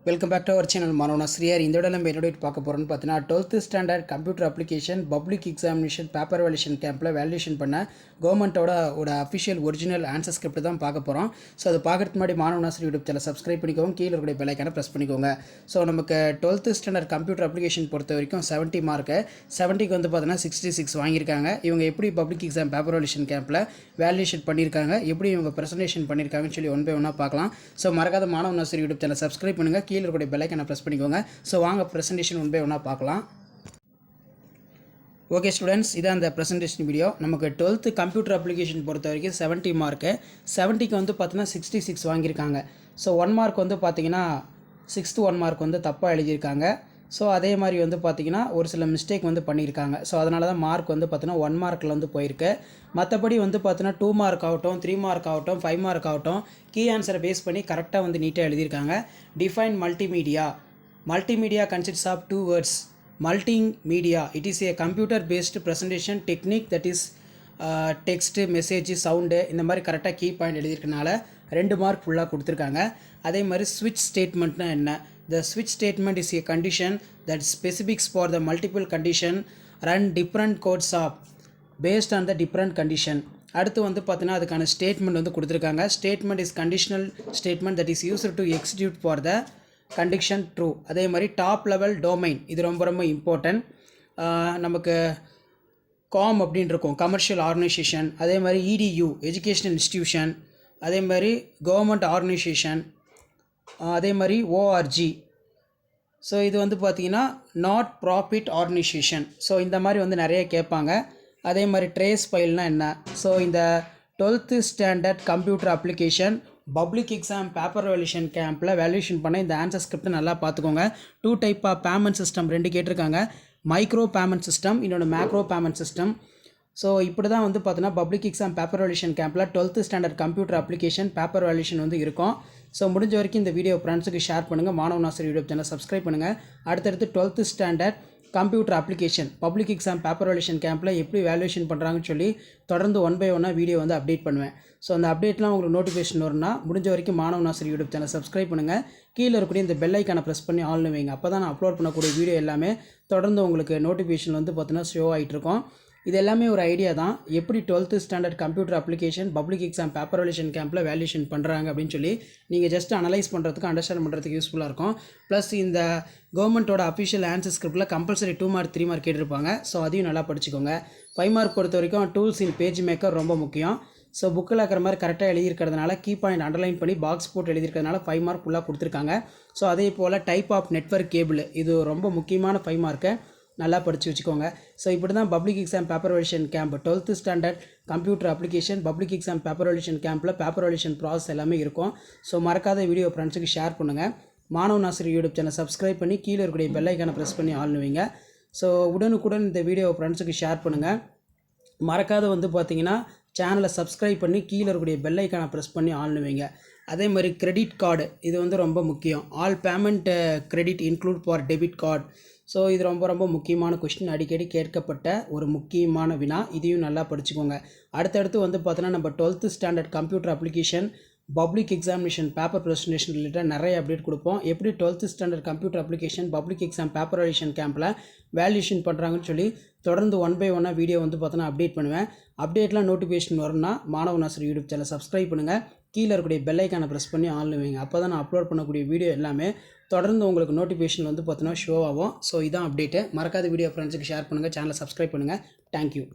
Welcome back to our channel மாணவனா ஸ்ரீயார். இந்த இடம் நம்ம என்னோட பார்க்க போகிறோன்னு பார்த்தீங்கன்னா 12th standard computer application public examination paper valuation கேம்பில் வேல்யூஷன் பண்ண கவர்மெண்ட்டோட அஃபிஷியல் ஒரிஜினல் ஆன்சர் ஸ்கிரிப்ட் தான் பார்க்க போகிறோம். ஸோ அது பார்க்கறதுக்கு முன்னாடி மாணவனா ஸ்ரீ யூடியூப் சேனல் சப்ஸ்கிரைப் பண்ணிக்கோங்க, கீழே இருக்கிற பெல் ஐக்கானை ப்ரெஸ் பண்ணிக்கோங்க. ஸோ நமக்கு 12th ஸ்டாண்டர்ட் கம்ப்யூட்டர் அப்ளிகேஷன் பொறுத்த வரைக்கும் 70 மார்க்கு 70க்கு வந்து பார்த்தீங்கன்னா 66 வாங்கியிருக்காங்க. இவங்க எப்படி பப்ளிக் எக்ஸாம் பேப்பர் வேல்யூஷன் கேம்பில் வேல்யூஷன் பண்ணியிருக்காங்க, எப்படி இவங்க ப்ரெசன்டேஷன் பண்ணியிருக்காங்கன்னு சொல்லி ஒன் பை ஒன்னாக பார்க்கலாம். ஸோ மறக்காத மாணவனா ஸ்ரீ யூடியூப் சேனல் சப்ஸ்கிரைப் பண்ணுங்கள், கீழே இருக்கிற பெல் ஐக்கானை ப்ரெஸ் பண்ணிக்கோங்க. ஸோ வாங்க ப்ரெசன்டேஷன் ஒன் பை ஒன்னாக பார்க்கலாம். ஓகே ஸ்டூடெண்ட்ஸ், இதான் அந்த ப்ரெசன்டேஷன் வீடியோ. நமக்கு 12th கம்ப்யூட்டர் அப்ளிகேஷன் பொறுத்த வரைக்கும் 70 மார்க்கு 70க்கு வந்து பார்த்தீங்கன்னா 66 வாங்கியிருக்காங்க. ஸோ 1 மார்க் வந்து பார்த்தீங்கன்னா 6th 1 மார்க் வந்து தப்பாக எழுதியிருக்காங்க. ஸோ அதே மாதிரி வந்து பார்த்திங்கன்னா ஒரு சில மிஸ்டேக் வந்து பண்ணியிருக்காங்க. ஸோ அதனால தான் மார்க் வந்து பார்த்தீங்கன்னா 1 மார்க்கில் வந்து போயிருக்கு. மற்றபடி வந்து பார்த்தீங்கன்னா 2 மார்க் ஆகட்டும், 3 மார்க் ஆகட்டும், 5 மார்க் ஆகட்டும், கீ ஆன்சரை பேஸ் பண்ணி கரெக்டாக வந்து நீட்டாக எழுதியிருக்காங்க. Define multimedia consists of 2 words. Multimedia, it is a computer based presentation technique that is text, message, sound, இந்த மாதிரி கரெக்டாக கீ பாயிண்ட் எழுதியிருக்கனால 2 மார்க் ஃபுல்லாக கொடுத்துருக்காங்க. அதே மாதிரி ஸ்விட்ச் ஸ்டேட்மெண்ட்னா என்ன? The switch statement is a condition that specifics for the multiple condition run different codes of based on the different condition. அடுத்து வந்து பார்த்தீங்கன்னா அதுக்கான ஸ்டேட்மெண்ட் வந்து கொடுத்துருக்காங்க. Statement is conditional statement that is used to execute for the condition true. அதே மாதிரி top level domain, இது ரொம்ப ரொம்ப இம்பார்ட்டன்ட். நமக்கு காம் அப்படின்னு இருக்கும், கமர்ஷியல் ஆர்கனைசேஷன். அதே மாதிரி இடியூ, எஜுகேஷனல் இன்ஸ்டிடியூஷன். அதே மாதிரி கவர்மெண்ட் ஆர்கனைசேஷன். அதே மாதிரி ஓஆர்ஜி. ஸோ இது வந்து பார்த்திங்கன்னா நாட் ப்ராஃபிட் ஆர்கனைசேஷன். ஸோ இந்த மாதிரி வந்து நிறைய கேட்பாங்க. அதே மாதிரி ட்ரேஸ் ஃபைல்னால் என்ன? ஸோ இந்த 12th standard computer application public exam paper valuation கேம்பில் வேல்யூஷன் பண்ண இந்த ஆன்சர் ஸ்கிரிப்ட் நல்லா பார்த்துக்கோங்க. 2 டைப் ஆஃப் பேமெண்ட் சிஸ்டம் 2 கேட்டிருக்காங்க. மைக்ரோ பேமெண்ட் சிஸ்டம், இன்னொன்று மேக்ரோ பேமெண்ட் சிஸ்டம். ஸோ இப்படி தான் வந்து பார்த்தீங்கன்னா பப்ளிக் எக்ஸாம் பேப்பர் வேல்யூஷன் கேம்பில் 12th standard computer application paper valuation வந்து இருக்கும். ஸோ முடிஞ்ச வரைக்கும் இந்த வீடியோ ஃப்ரெண்ட்ஸுக்கு ஷேர் பண்ணுங்கள். மாணவன் ஆசிரியர் யூடியூப் சேனல் சப்ஸ்கிரைப் பண்ணுங்கள். அடுத்தடுத்து 12th standard computer application public exam paper valuation கேம்பில் எப்படி வேல்யூஷன் பண்ணுறாங்கன்னு சொல்லி தொடர்ந்து 1 by 1 வீடியோ வந்து அப்டேட் பண்ணுவேன். ஸோ அந்த அப்டேட்லாம் உங்களுக்கு நோட்டிஃபிகேஷன் வரும்னா முடிஞ்ச வரைக்கும் மாணவன் ஆசிரியர் யூடியூப் சேனல் சப்ஸ்கிரைப் பண்ணுங்கள். கீழே இருக்கக்கூடிய இந்த பெல் ஐக்கானை ப்ரெஸ் பண்ணி ஆல்னு வைங்க. அப்போ தான் நான் அப்லோட் பண்ணக்கூடிய வீடியோ எல்லாமே தொடர்ந்து உங்களுக்கு நோட்டிஃபிகேஷன் வந்து பார்த்தீங்கன்னா ஷோ ஆகிட்டு இருக்கும். இது எல்லாமே ஒரு ஐடியா தான், எப்படி 12th standard computer application public exam paper valuation கேம்பில் வேல்யூஷன் பண்ணுறாங்க அப்படின்னு சொல்லி நீங்கள் ஜஸ்ட் அனலைஸ் பண்ணுறதுக்கு, அண்டர்ஸ்டாண்ட் பண்ணுறதுக்கு யூஸ்ஃபுல்லாக இருக்கும். ப்ளஸ் இந்த கவர்மெண்ட்டோட அஃபிஷியல் ஆன்சர் ஸ்கிரிப்டில் கம்பல்சரி 2 மார்க் 3 மார்க் கேட்டிருப்பாங்க. ஸோ அதையும் நல்லா படிச்சுக்கோங்க. 5 மார்க் பொறுத்த வரைக்கும் டூல்ஸ் இன் பேஜ் மேக்கர் ரொம்ப முக்கியம். ஸோ புக்கில் இருக்கிற மாதிரி கரெக்டாக எழுதியிருக்கிறதுனால கீ பாயிண்ட் அண்டர்லைன் பண்ணி பாக்ஸ் போட்டு எழுதியிருக்கிறதுனால 5 மார்க் ஃபுல்லாக கொடுத்துருக்காங்க. ஸோ அதே போல் டைப் ஆஃப் நெட்வொர்க் கேபிள், இது ரொம்ப முக்கியமான 5 மார்க்கு, நல்லா படித்து வச்சுக்கோங்க. ஸோ இப்படி தான் public exam paper valuation camp 12th standard computer application public exam paper valuation கேம்பில் பேப்பர் வேல்யூஷன் ப்ராசஸ் எல்லாமே இருக்கும். ஸோ மறக்காத வீடியோ ஃப்ரெண்ட்ஸுக்கு ஷேர் பண்ணுங்கள். மாணவன் ஆசிரியர் யூடியூப் சேனல் சப்ஸ்கிரைப் பண்ணி கீழே இருக்கக்கூடிய பெல் ஐக்கானை ப்ரெஸ் பண்ணி ஆள்னு வைங்க. ஸோ உடனுக்குடன் இந்த வீடியோ ஃப்ரெண்ட்ஸுக்கு ஷேர் பண்ணுங்கள். மறக்காத வந்து பார்த்தீங்கன்னா சேனலை சப்ஸ்கிரைப் பண்ணி கீழே இருக்கக்கூடிய பெல் ஐக்கானை ப்ரெஸ் பண்ணி ஆள்னு வைங்க. அதே மாதிரி கிரெடிட் கார்டு, இது வந்து ரொம்ப முக்கியம். All payment credit include for debit card. So இது ரொம்ப ரொம்ப முக்கியமான கொஸ்டின், அடிக்கடி கேட்கப்பட்ட ஒரு முக்கியமான வினா. இதையும் நல்லா படிச்சுக்கோங்க. அடுத்தடுத்து வந்து பார்த்தோன்னா நம்ம 12th standard computer application public examination paper presentation related நிறைய அப்டேட் கொடுப்போம். எப்படி 12th standard computer application public exam paper valuation கேம்பில் வேல்யூஷன் பண்ணுறாங்கன்னு சொல்லி தொடர்ந்து 1 by 1 வீடியோ வந்து பார்த்தோன்னா அப்டேட் பண்ணுவேன். அப்டேட்லாம் நோட்டிஃபிகேஷன் வரும்னா மாணவன் ஆசிரியர் யூடியூப் சேனல் சப்ஸ்கிரைப் பண்ணுங்கள். கீழே இருக்கக்கூடிய பெல் ஐக்கானை ப்ரெஸ் பண்ணி ஆன்ல வைங்க. அப்போ தான் நான் அப்லோட் பண்ணக்கூடிய வீடியோ எல்லாமே தொடர்ந்து உங்களுக்கு நோட்டிஃபிகேஷன் வந்து பார்த்தீங்கன்னா ஷோ ஆகும். ஸோ இதான் அப்டேட்டு. மறக்காத வீடியோ ஃப்ரெண்ட்ஸுக்கு ஷேர் பண்ணுங்கள், சேனலை சப்ஸ்கிரைப் பண்ணுங்கள். தேங்க்யூ.